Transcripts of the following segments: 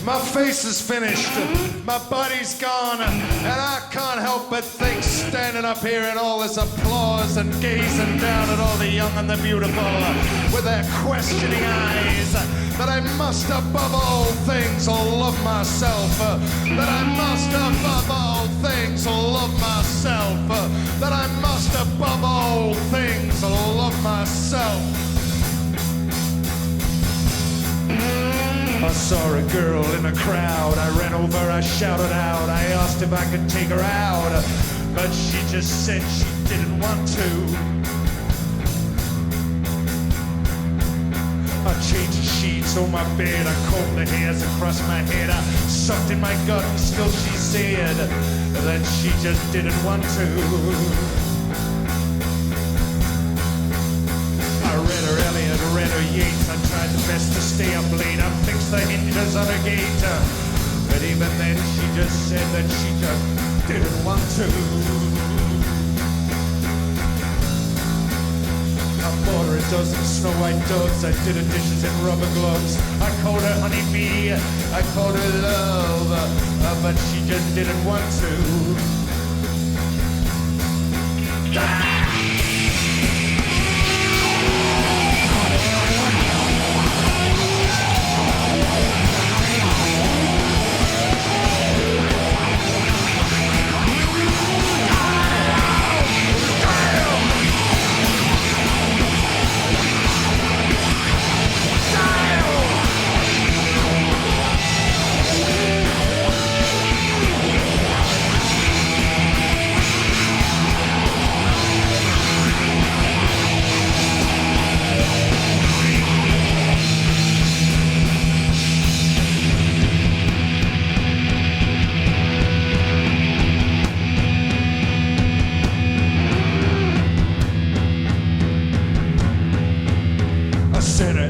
My face is finished, my body's gone, and I can't help but think, standing up here in all this applause and gazing down at all the young and the beautiful with their questioning eyes, that I must above all things love myself, that I must above all things love myself, that I must above all things love myself. I saw a girl in a crowd, I ran over, I shouted out, I asked if I could take her out, but she just said she didn't want to. I changed the sheets on my bed, I combed the hairs across my head, I sucked in my gut and still she said that she just didn't want to. I read her Eliot, read her Yeats, I tried the best to stay up late, I fixed the hinges on her gate, but even then she just said that she just didn't want to. I bought her a dozen Snow White doves, I did her dishes in rubber gloves, I called her honeybee, I called her love, but she just didn't want to.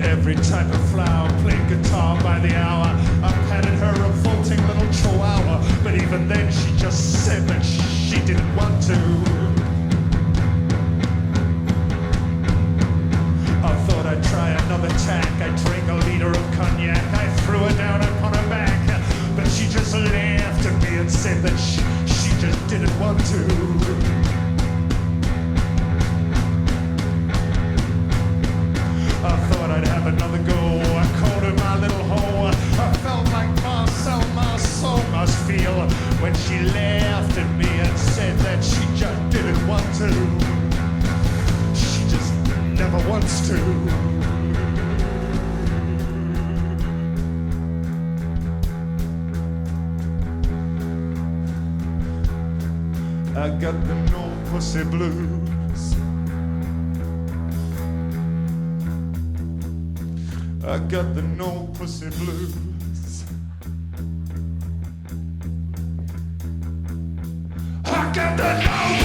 Every type of flower, played guitar by the hour. I patted her a revolting little chihuahua, but even then she just said that she didn't want to. I thought I'd try another tack. I drank a liter of cognac. I threw her down upon her back, but she just laughed at me and said that she just didn't want to. I thought I'd have another go. I called her my little hoe. I felt like Marcel Marceau must feel when she laughed at me and said that she just didn't want to. She just never wants to. I got the no pussy blues. I got the no pussy blues. I got the no